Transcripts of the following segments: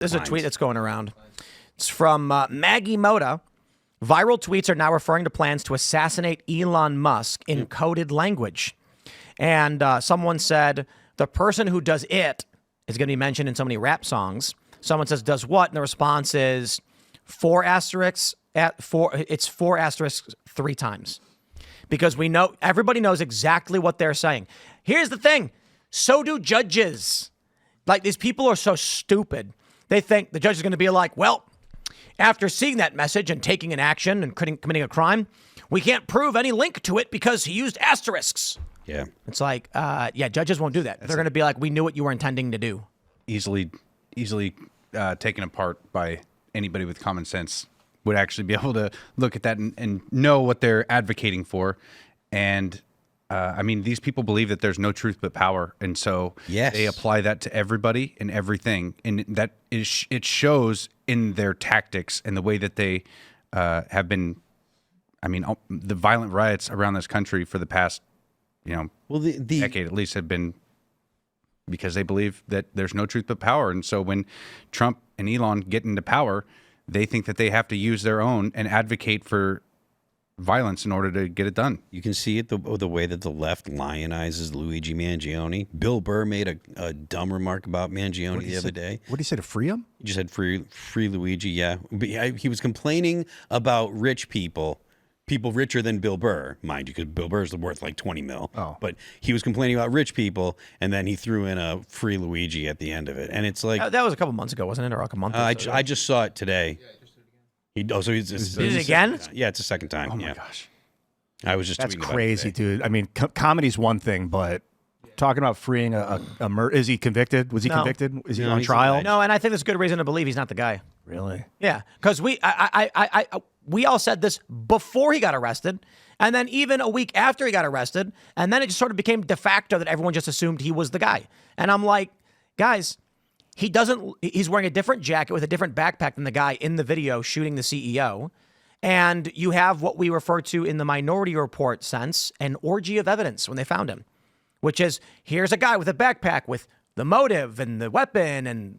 There's a tweet that's going around. It's from Maggie Moda. Viral tweets are now referring to plans to assassinate Elon Musk in coded language. And someone said, the person who does it is going to be mentioned in so many rap songs. Someone says, does what? And the response is 4 asterisks at 4. It's 4 asterisks 3 times. Because we know, everybody knows exactly what they're saying. Here's the thing. So do judges. Like, these people are so stupid. They think the judge is going to be like, well, after seeing that message and taking an action and committing a crime, we can't prove any link to it because he used asterisks. Yeah. It's like, yeah, judges won't do that. They're going to be like, we knew what you were intending to do. Easily taken apart by anybody with common sense would actually be able to look at that and know what they're advocating for. And I mean, these people believe that there's no truth but power. And so they apply that to everybody and everything. And that is, it shows in their tactics and the way that they have been, I mean, the violent riots around this country for the past, the decade at least have been because they believe that there's no truth but power. And so when Trump and Elon get into power, they think that they have to use their own and advocate for violence in order to get it done. You can see it the way that the left lionizes Luigi Mangione. Bill Burr made a dumb remark about Mangione the other day. What did he say, to free him? He just said free Luigi, yeah. But he was complaining about rich people richer than Bill Burr, mind you, because Bill Burr's worth like 20 mil. Oh. But he was complaining about rich people, and then he threw in a free Luigi at the end of it. And it's like... that was a couple months ago, wasn't it? Or like a month ago? I just saw it today. He did it again? Yeah, it's the second time. Oh, my gosh. I was just That's tweeting about crazy, it today. dude. I mean, comedy's one thing, but talking about freeing a murder... Is he convicted? Was he convicted? Is he on trial? No, and I think there's good reason to believe he's not the guy. Really? Yeah, because we all said this before he got arrested, and then even a week after he got arrested, and then it just sort of became de facto that everyone just assumed he was the guy. And I'm like, guys, he's wearing a different jacket with a different backpack than the guy in the video shooting the CEO. And you have what we refer to in the Minority Report sense, an orgy of evidence when they found him, which is, here's a guy with a backpack with the motive and the weapon and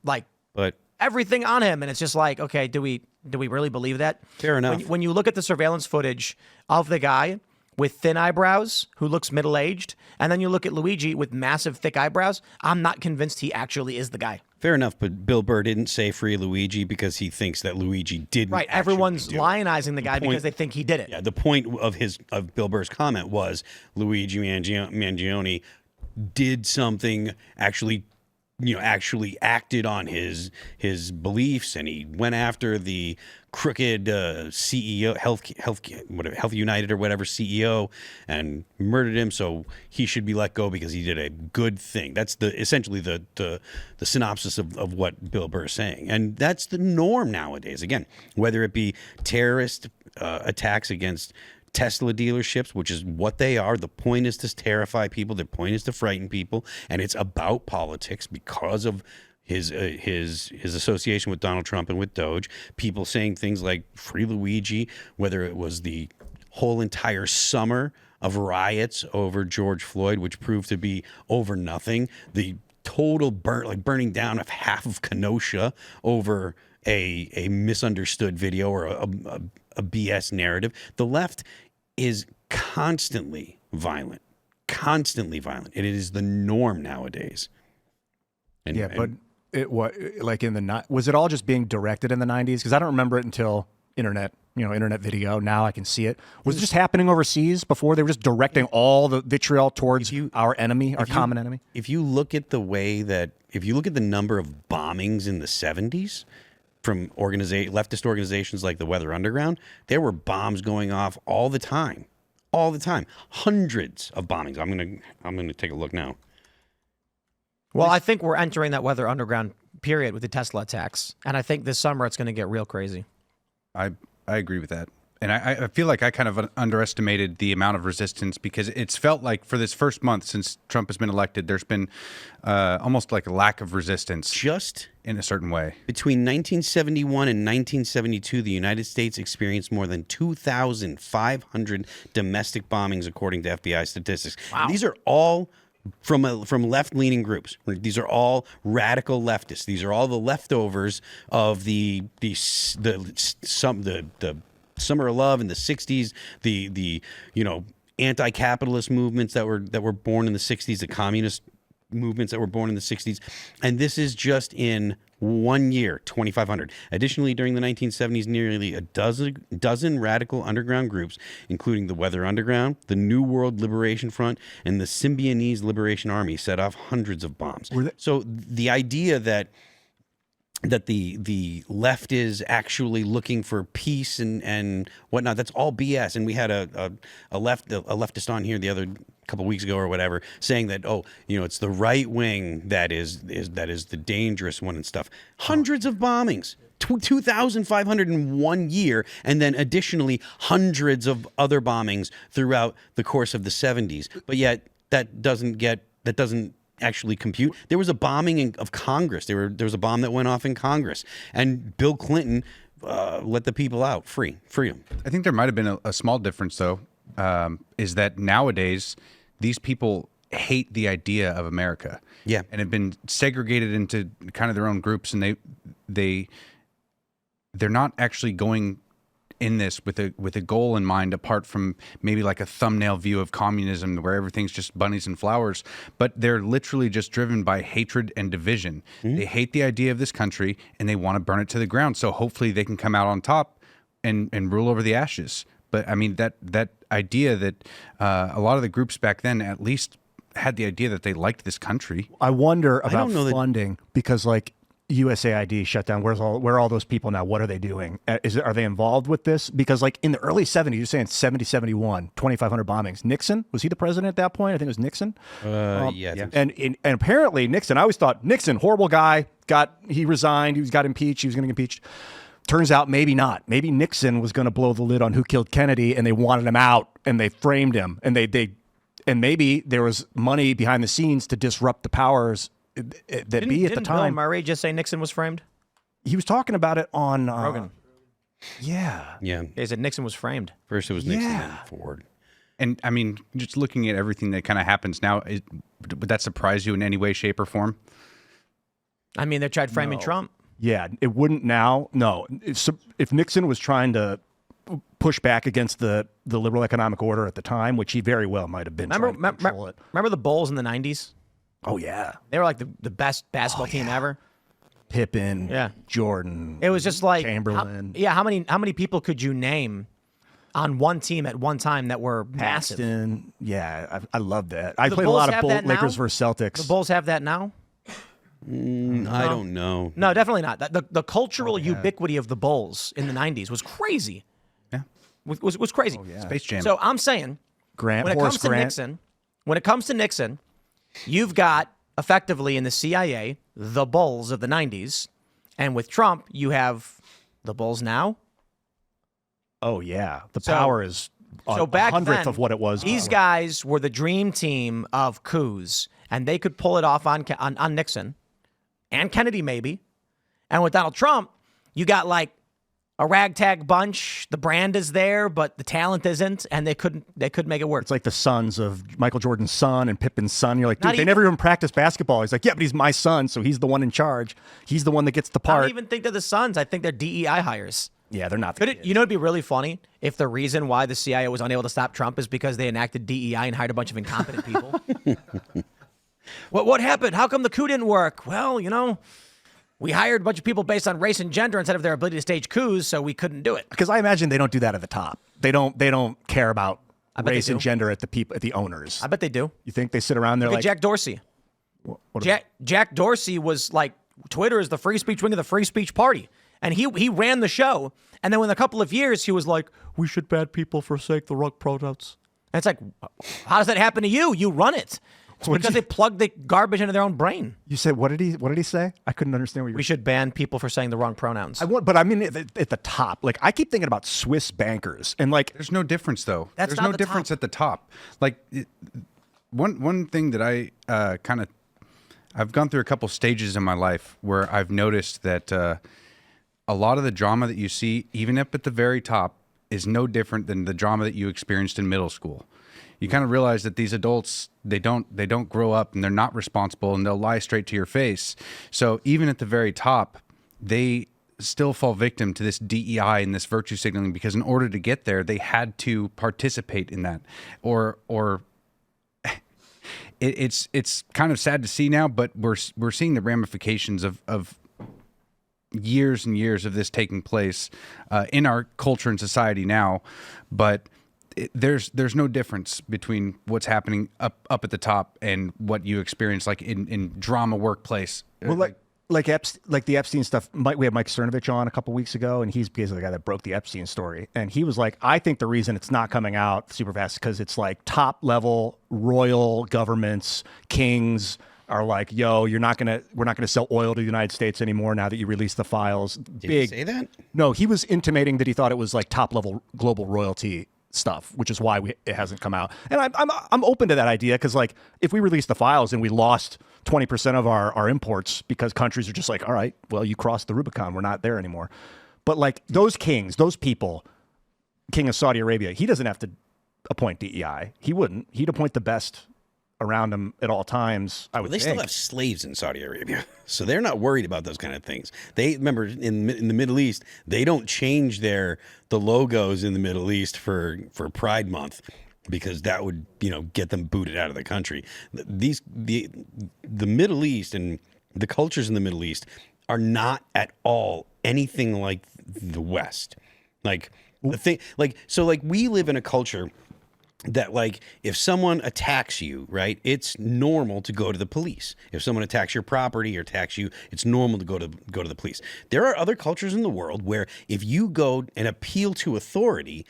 everything on him. And it's just like, okay, do we really believe that? Fair enough. When you look at the surveillance footage of the guy with thin eyebrows who looks middle-aged, and then you look at Luigi with massive thick eyebrows, I'm not convinced he actually is the guy. Fair enough, but Bill Burr didn't say free Luigi because he thinks that Luigi didn't. Right, everyone's lionizing the guy because they think he did it. Yeah, the point of Bill Burr's comment was Luigi Mangione did something, actually acted on his beliefs, and he went after the crooked CEO, Health United or whatever CEO, and murdered him. So he should be let go because he did a good thing. That's essentially the synopsis of what Bill Burr is saying, and that's the norm nowadays. Again, whether it be terrorist attacks against Tesla dealerships, which is what they are. The point is to terrify people. The point is to frighten people, and it's about politics because of his association with Donald Trump and with Doge. People saying things like "Free Luigi," whether it was the whole entire summer of riots over George Floyd, which proved to be over nothing. The total burning down of half of Kenosha over a misunderstood video or a BS narrative. The left is constantly violent. It is the norm nowadays. But was it all just being directed in the 90s? Because I don't remember it until internet video. Now I can see it. Was it just happening overseas before? They were just directing all the vitriol towards our enemy, our common enemy? If you look at the number of bombings in the 70s, from leftist organizations like the Weather Underground, there were bombs going off all the time, hundreds of bombings. I'm gonna take a look now. Well, I think we're entering that Weather Underground period with the Tesla attacks, and I think this summer it's going to get real crazy. I agree with that. And I feel like I kind of underestimated the amount of resistance because it's felt like for this first month since Trump has been elected, there's been almost like a lack of resistance. Just in a certain way. Between 1971 and 1972, the United States experienced more than 2,500 domestic bombings, according to FBI statistics. Wow. These are all from left-leaning groups. These are all radical leftists. These are all the leftovers of the Summer of Love in the 60s, the anti-capitalist movements that were born in the 60s, the communist movements that were born in the 60s. And this is just in 1 year, 2,500. Additionally, during the 1970s, nearly a dozen radical underground groups, including the Weather Underground, the New World Liberation Front, and the Symbionese Liberation Army, set off hundreds of bombs. So the idea that the left is actually looking for peace and whatnot, that's all BS. And we had a leftist on here the other couple weeks ago or whatever, saying that, it's the right wing that is the dangerous one and stuff. Hundreds of bombings, 2,500 in 1 year, and then additionally hundreds of other bombings throughout the course of the 70s. But yet that doesn't actually compute. There was a bombing of Congress. There was a bomb that went off in Congress, and Bill Clinton let the people out free them. I think there might have been a small difference, though, is that nowadays these people hate the idea of America. Yeah. And have been segregated into kind of their own groups, and they're not actually going in this with a goal in mind, apart from maybe like a thumbnail view of communism where everything's just bunnies and flowers, but they're literally just driven by hatred and division. Mm-hmm. They hate the idea of this country and they want to burn it to the ground. So hopefully they can come out on top and rule over the ashes. But I mean, that idea that a lot of the groups back then at least had the idea that they liked this country. I wonder about funding because like USAID shut down. Where are all those people now? What are they doing? Are they involved with this? Because like in the early 70s, you're saying 70, 71, 2,500 bombings. Nixon, was he the president at that point? I think it was Nixon. Yeah. And apparently Nixon, I always thought Nixon, horrible guy, he resigned. He got impeached. He was going to get impeached. Turns out maybe not. Maybe Nixon was going to blow the lid on who killed Kennedy and they wanted him out and they framed him and and maybe there was money behind the scenes to disrupt the powers that be at the time. Bill Murray just say Nixon was framed? He was talking about it on Rogan. Yeah. He said Nixon was framed. First it was Nixon, then Ford. And I mean, just looking at everything that kind of happens now, would that surprise you in any way, shape, or form? I mean, they tried framing Trump. Yeah, it wouldn't now. No, if Nixon was trying to push back against the liberal economic order at the time, which he very well might have been. Remember the Bulls in the 90s? Oh yeah, they were like the best basketball team ever. Pippen, Jordan. It was just like Chamberlain. How many people could you name on one team at one time that were massive? Paxton. Yeah, I love that. I played a lot of Lakers versus Celtics. The Bulls have that now. I don't know. No, definitely not. The cultural ubiquity of the Bulls in the 90s was crazy. Yeah, was crazy. Oh, yeah. Space Jam. So I'm saying, when it comes to Nixon, you've got effectively in the CIA the Bulls of the 90s, and with Trump you have the Bulls now. Oh yeah, the power is so back 100th then, of what it was. These guys were the dream team of coups, and they could pull it off on Nixon and Kennedy maybe. And with Donald Trump, you got like a ragtag bunch. The brand is there, but the talent isn't, and they couldn't make it work. It's like the sons of Michael Jordan's son and Pippen's son. You're like, dude, they never even practice basketball. He's like, yeah, but he's my son, so he's the one in charge. He's the one that gets the part. I don't even think they're the sons. I think they're DEI hires. Yeah, they're not. You know, it'd be really funny if the reason why the CIA was unable to stop Trump is because they enacted DEI and hired a bunch of incompetent people. What happened? How come the coup didn't work? Well, we hired a bunch of people based on race and gender instead of their ability to stage coups, so we couldn't do it. Because I imagine they don't do that at the top. They don't care about race and gender at the owners. I bet they do. You think they sit around there like Jack Dorsey? Jack Dorsey was like, Twitter is the free speech wing of the free speech party. And he ran the show. And then in a couple of years, he was like, we should ban people forsake the rug pronouns. And it's like, how does that happen to you? You run it. It's because they plug the garbage into their own brain. You said, what did he say? I couldn't understand what you were We should ban people for saying the wrong pronouns. But I mean, at the top, like I keep thinking about Swiss bankers and like. There's no difference though. There's no difference at the top. Like one thing that I I've gone through a couple stages in my life where I've noticed that a lot of the drama that you see, even up at the very top, is no different than the drama that you experienced in middle school. you kind of realize that these adults, they don't grow up and they're not responsible and they'll lie straight to your face. So even at the very top, they still fall victim to this DEI and this virtue signaling, because in order to get there, they had to participate in that, or it's kind of sad to see now, but we're seeing the ramifications of years and years of this taking place in our culture and society now. But there's no difference between what's happening up at the top and what you experience like in drama workplace. Well, like the Epstein stuff. We had Mike Cernovich on a couple weeks ago, and he's basically the guy that broke the Epstein story. And he was like, I think the reason it's not coming out super fast is because it's like top level royal governments, kings are like, yo, we're not gonna sell oil to the United States anymore now that you released the files. Did he say that? No, he was intimating that he thought it was like top level global royalty stuff, which is why it hasn't come out. And I'm open to that idea, because like if we released the files and we lost 20% of our imports because countries are just like, all right, well, you crossed the Rubicon, we're not there anymore. But like those kings, those people, King of Saudi Arabia, he doesn't have to appoint DEI. He wouldn't. He'd appoint the best around him at all times. I would They think. still have slaves in Saudi Arabia, so they're not worried about those kind of things. They remember in the Middle East, they don't change the logos in the Middle East for Pride Month, because that would get them booted out of the country. The Middle East and the cultures in the Middle East are not at all anything like the West. Like the thing, like we live in a culture that like if someone attacks you, right, it's normal to go to the police. If someone attacks your property or attacks you, it's normal to go to the police. There are other cultures in the world where if you go and appeal to authority,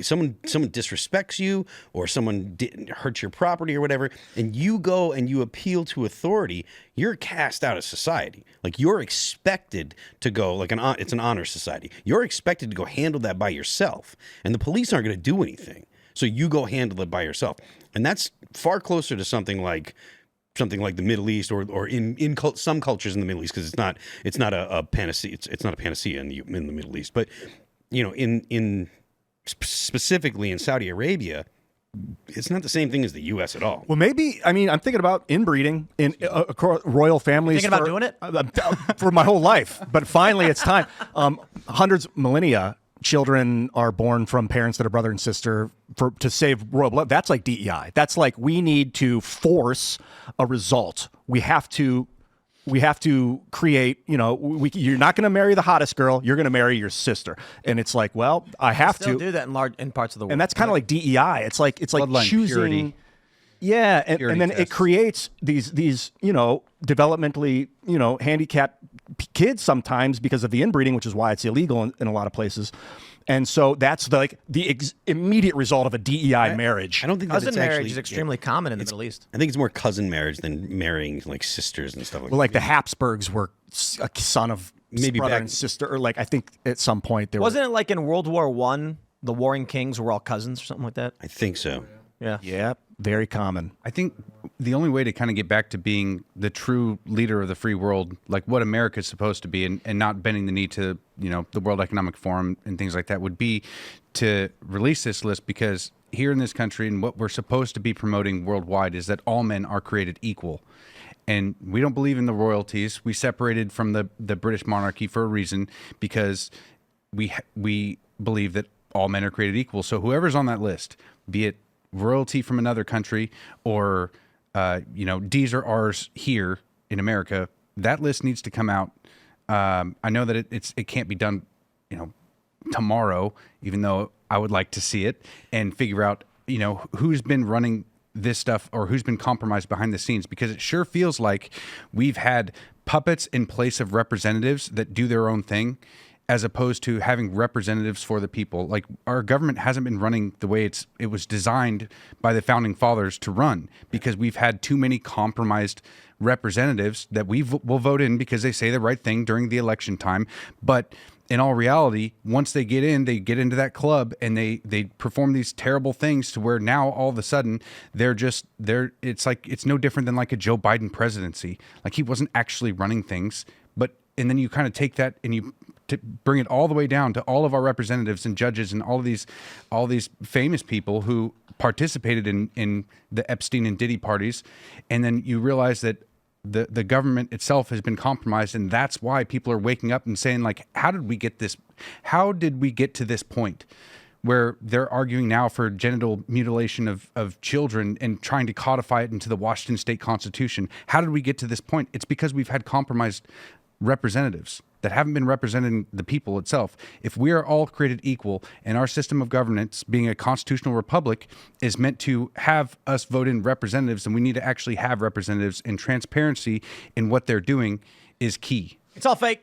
someone disrespects you or someone hurts your property or whatever, and you go and you appeal to authority, you're cast out of society. Like you're expected to go it's an honor society. You're expected to go handle that by yourself, and the police aren't going to do anything. So you go handle it by yourself, and that's far closer to something like the Middle East, or in some cultures in the Middle East, because it's not a panacea. It's not a panacea in the Middle East, but in specifically in Saudi Arabia, it's not the same thing as the U.S. at all. Well, maybe. I mean, I'm thinking about inbreeding in royal families. Thinking about doing it for my whole life, but finally it's time. Hundreds, millennia. Children are born from parents that are brother and sister to save royal blood. That's like DEI. That's like we need to force a result. We have to create. You're not going to marry the hottest girl. You're going to marry your sister. And it's like, well, I have Still to do that in parts of the world. And that's kind of like DEI. It's like Bloodline choosing. purity. Yeah, and then tests. it creates these developmentally handicapped kids sometimes because of the inbreeding, which is why it's illegal in a lot of places. And so that's the immediate result of a DEI marriage. I don't think cousin that's marriage actually, is extremely common in the Middle East. I think it's more cousin marriage than marrying like sisters and stuff like that. Well, like the Habsburgs were a son of Maybe brother back- and sister, or like I think at some point there Wasn't it like in World War I, the warring kings were all cousins or something like that? I think so. Yeah. Yeah, very common. I think the only way to kind of get back to being the true leader of the free world, like what America is supposed to be, and not bending the knee to, the World Economic Forum and things like that, would be to release this list, because here in this country and what we're supposed to be promoting worldwide is that all men are created equal. And we don't believe in the royalties. We separated from the British monarchy for a reason, because we believe that all men are created equal. So whoever's on that list, be it royalty from another country or D's or R's here in America, that list needs to come out. I know that it can't be done tomorrow, even though I would like to see it, and figure out who's been running this stuff or who's been compromised behind the scenes, because it sure feels like we've had puppets in place of representatives that do their own thing, as opposed to having representatives for the people. Like our government hasn't been running the way it was designed by the founding fathers to run, because we've had too many compromised representatives that will vote in because they say the right thing during the election time. But in all reality, once they get into that club and they perform these terrible things to where now all of a sudden it's no different than like a Joe Biden presidency. Like he wasn't actually running things, and then you kind of take that and you to bring it all the way down to all of our representatives and judges and all these famous people who participated in the Epstein and Diddy parties, and then you realize that the government itself has been compromised, and that's why people are waking up and saying, like, how did we get to this point where they're arguing now for genital mutilation of children and trying to codify it into the Washington State Constitution? How did we get to this point? It's because we've had compromised representatives that haven't been representing the people itself. If we are all created equal and our system of governance, being a constitutional republic, is meant to have us vote in representatives, and we need to actually have representatives, and transparency in what they're doing is key. It's all fake.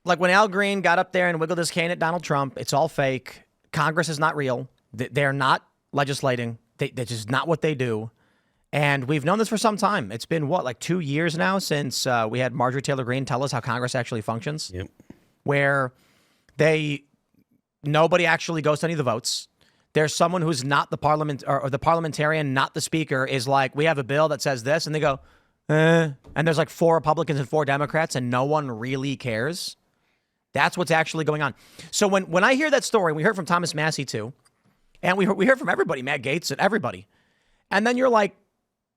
Like when Al Green got up there and wiggled his cane at Donald Trump, it's all fake. Congress is not real. They're not legislating. That's just not what they do. And we've known this for some time. It's been, like 2 years now since we had Marjorie Taylor Greene tell us how Congress actually functions. Yep. Where nobody actually goes to any of the votes. There's someone who's not the parliament or the parliamentarian, not the speaker, is like, we have a bill that says this, and they go, and there's like 4 Republicans and 4 Democrats, and no one really cares. That's what's actually going on. So when I hear that story, we heard from Thomas Massey too, and we heard from everybody, Matt Gaetz and everybody. And then you're like,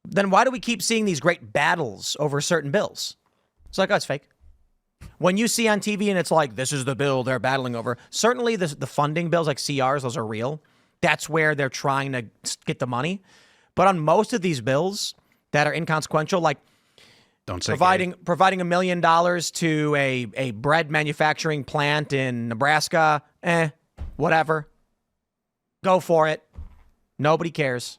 then why do we keep seeing these great battles over certain bills? It's like, oh, it's fake. When you see on TV and it's like, this is the bill they're battling over, certainly the funding bills like CRs, those are real. That's where they're trying to get the money. But on most of these bills that are inconsequential, like providing $1 million to a bread manufacturing plant in Nebraska, whatever. Go for it. Nobody cares.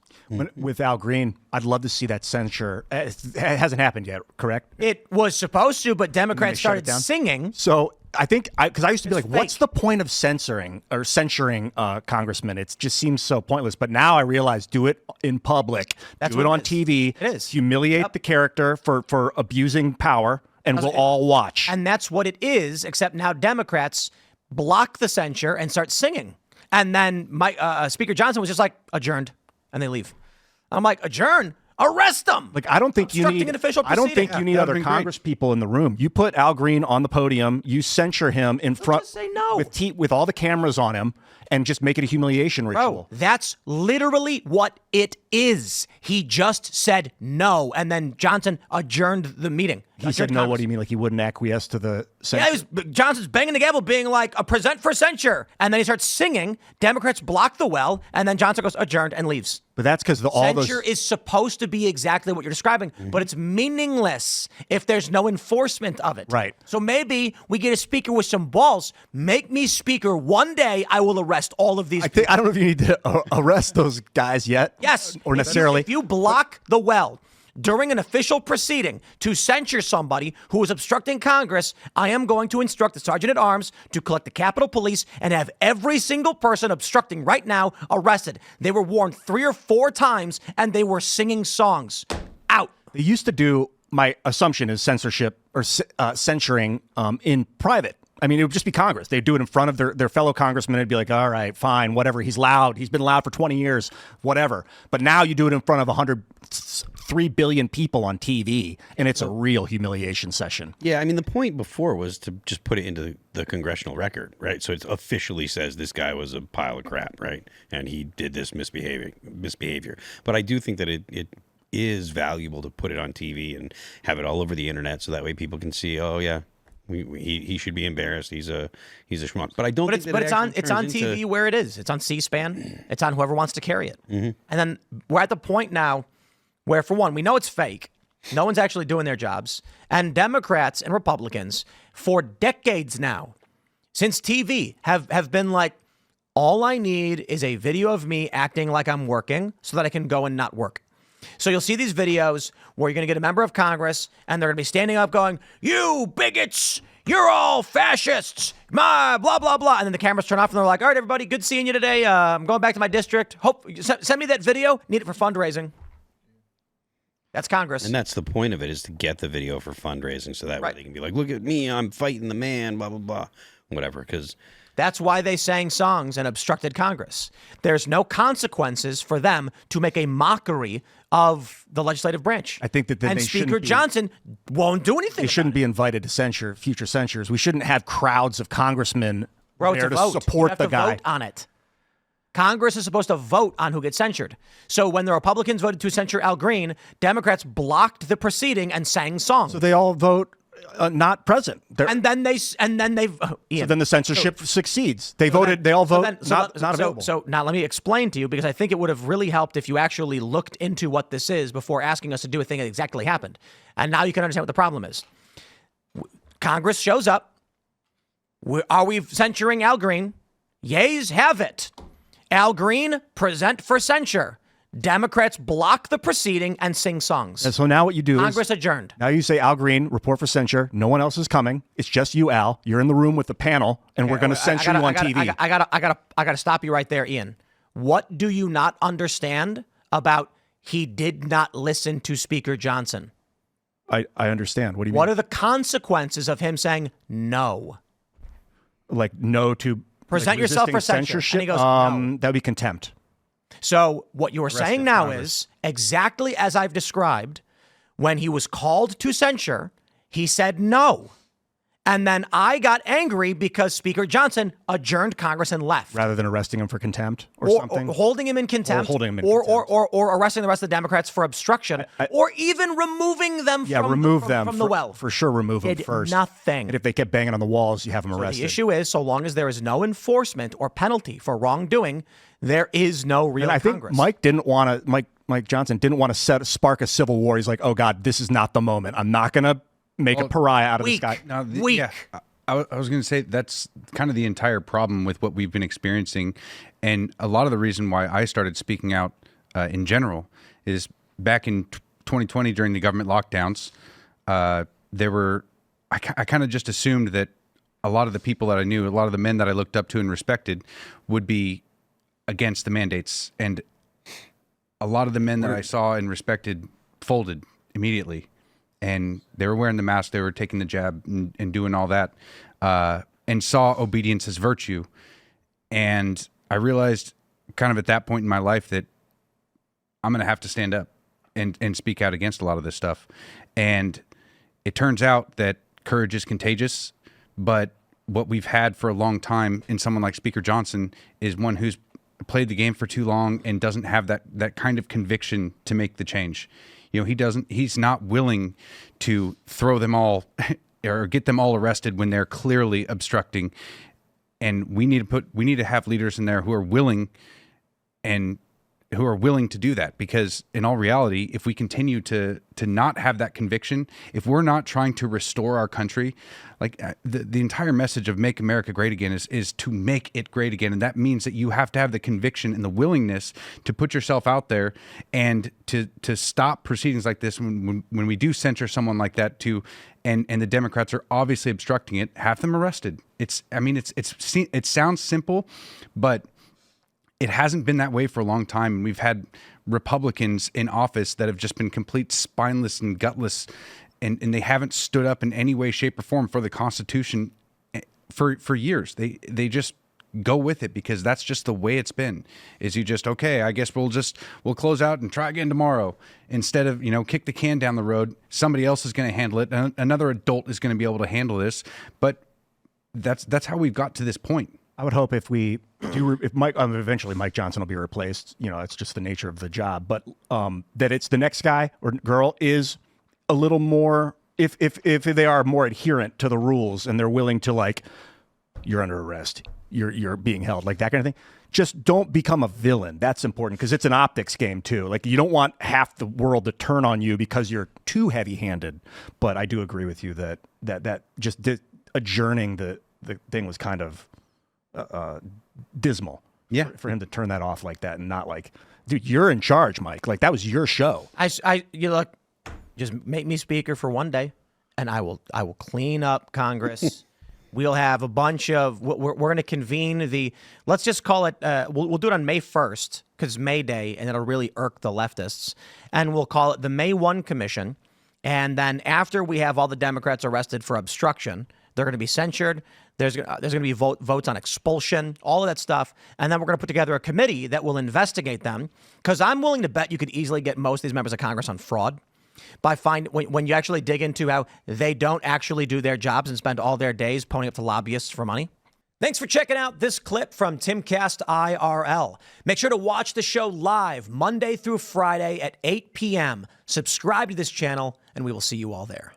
With Al Green, I'd love to see that censure. It hasn't happened yet, correct? It was supposed to, but Democrats started singing. So I think, because I used to be like, fake. what's the point of censoring congressmen? It just seems so pointless. But now I realize, do it in public. Do it on TV. It is. Humiliate the character for abusing power, and we'll all watch. And that's what it is, except now Democrats block the censure and start singing. And then Speaker Johnson was just like, adjourned. And they leave. I'm like, adjourn? Arrest them. Like, I don't think you need an official I don't think proceeding. you need other Congress people in the room. You put Al Green on the podium, you censure him in front just say no. with all the cameras on him, and just make it a humiliation ritual. Bro, that's literally what it is. He just said no, and then Johnson adjourned the meeting. He said no. What do you mean? Like he wouldn't acquiesce to the censure? Yeah, Johnson's banging the gavel, being like, a present for censure. And then he starts singing. Democrats block the well, and then Johnson goes adjourned and leaves. But that's because censure is supposed to be exactly what you're describing, but it's meaningless if there's no enforcement of it. Right. So maybe we get a speaker with some balls. Make me speaker. One day I will arrest all of these people. I don't know if you need to arrest those guys yet. Yes. Or necessarily. If you block the well during an official proceeding to censure somebody who is obstructing Congress, I am going to instruct the Sergeant at Arms to collect the Capitol Police and have every single person obstructing right now arrested. They were warned 3 or 4 times, and they were singing songs. Out. They used to do, my assumption is censorship or censoring in private. I mean, it would just be Congress. They'd do it in front of their fellow congressmen. It'd be like, all right, fine, whatever. He's loud. He's been loud for 20 years, whatever. But now you do it in front of 103 billion people on TV, and it's a real humiliation session. Yeah, I mean, the point before was to just put it into the congressional record, right? So it officially says this guy was a pile of crap, right? And he did this misbehavior. But I do think that it is valuable to put it on TV and have it all over the internet, so that way people can see, oh yeah, he should be embarrassed. He's a schmuck. But I don't. But it's on TV where it is. It's on C-SPAN. It's on whoever wants to carry it. Mm-hmm. And then we're at the point now where, for one, we know it's fake. No one's actually doing their jobs. And Democrats and Republicans, for decades now, since TV, have been like, all I need is a video of me acting like I'm working so that I can go and not work. So you'll see these videos where you're going to get a member of Congress and they're going to be standing up going, you bigots, you're all fascists, blah, blah, blah. And then the cameras turn off and they're like, all right, everybody, good seeing you today. I'm going back to my district. Send me that video. Need it for fundraising. That's Congress. And that's the point of it, is to get the video for fundraising, so that way they can be like, look at me, I'm fighting the man, blah, blah, blah, whatever. Because That's why they sang songs and obstructed Congress. There's no consequences for them to make a mockery of the legislative branch. I think that then and they Speaker shouldn't be- Johnson won't do anything. They shouldn't be invited to censure future censures. We shouldn't have crowds of congressmen there to to vote. You support have the to guy. vote on it. Congress is supposed to vote on who gets censured. So when the Republicans voted to censure Al Green, Democrats blocked the proceeding and sang songs. So they all vote not present. and then they Ian, Then the censorship succeeds. They voted. They all vote not available. So now let me explain to you, because I think it would have really helped if you actually looked into what this is before asking us to do a thing that exactly happened. And now you can understand what the problem is. Congress shows up. Are we censuring Al Green? Yeas have it. Al Green, present for censure. Democrats block the proceeding and sing songs. And so now what you do Congress is adjourned. now you say, Al Green, report for censure. No one else is coming. It's just you, Al. You're in the room with the panel, and we're going to censor you on TV. I gotta stop you right there, Ian. What do you not understand about he did not listen to Speaker Johnson? I understand. What do you What mean? are the consequences of him saying no? Like no to Present like, yourself for resisting censure. censorship? And he goes, no. That would be contempt. So what you are saying of now Congress. is exactly as I've described. When he was called to censure, he said no. And then I got angry because Speaker Johnson adjourned Congress and left. Rather than arresting him for contempt or something. Or holding him in contempt. Or holding him in or, contempt. Or arresting the rest of the Democrats for obstruction. Or even removing them Yeah, from, remove from, them from the well. For sure, remove them Did first. nothing. And if they kept banging on the walls, you have them arrested. The issue is, so long as there is no enforcement or penalty for wrongdoing, there is no real And I think Congress. Mike Johnson didn't want to spark a civil war. He's like, oh God, this is not the moment. I'm not going to make a pariah out of weak. this guy. Now, Weak. Yeah, I was going to say that's kind of the entire problem with what we've been experiencing, and a lot of the reason why I started speaking out in general is back in 2020 during the government lockdowns. I kind of just assumed that a lot of the people that I knew, a lot of the men that I looked up to and respected, would be against the mandates, and a lot of the men that I saw and respected folded immediately. And they were wearing the mask, they were taking the jab and doing all that, and saw obedience as virtue. And I realized kind of at that point in my life that I'm going to have to stand up and speak out against a lot of this stuff. And it turns out that courage is contagious, but what we've had for a long time in someone like Speaker Johnson is one who's played the game for too long and doesn't have that kind of conviction to make the change. You know, he's not willing to throw them all or get them all arrested when they're clearly obstructing. And we need to have leaders in there who are willing to do that, because in all reality, if we continue to not have that conviction, if we're not trying to restore our country, like the entire message of Make America Great Again is to make it great again. And that means that you have to have the conviction and the willingness to put yourself out there and to stop proceedings like this when we do censure someone like that and the Democrats are obviously obstructing it, have them arrested. It sounds simple, but it hasn't been that way for a long time. And we've had Republicans in office that have just been complete spineless and gutless, and they haven't stood up in any way, shape, or form for the Constitution for years. They just go with it because that's just the way it's been. Is you just, okay, I guess we'll close out and try again tomorrow, instead of, kick the can down the road. Somebody else is going to handle it. Another adult is going to be able to handle this. But that's how we've got to this point. I would hope if we do, if Mike, eventually Mike Johnson will be replaced. It's just the nature of the job. But that it's the next guy or girl is a little more, if they are more adherent to the rules and they're willing to, like, you're under arrest, you're being held, like that kind of thing. Just don't become a villain. That's important, because it's an optics game too. Like, you don't want half the world to turn on you because you're too heavy-handed. But I do agree with you that just adjourning the thing was kind of dismal. Yeah, for him to turn that off like that and not like, dude, you're in charge, Mike. Like, that was your show. Look, just make me speaker for one day, and I will clean up Congress. We'll have a bunch of. We're going to convene let's just call it. We'll do it on May 1st because May Day, and it'll really irk the leftists. And we'll call it the May 1 Commission. And then after we have all the Democrats arrested for obstruction, they're going to be censured. There's going to be votes on expulsion, all of that stuff. And then we're going to put together a committee that will investigate them. Because I'm willing to bet you could easily get most of these members of Congress on fraud by when you actually dig into how they don't actually do their jobs and spend all their days ponying up to lobbyists for money. Thanks for checking out this clip from Timcast IRL. Make sure to watch the show live Monday through Friday at 8 p.m. Subscribe to this channel, and we will see you all there.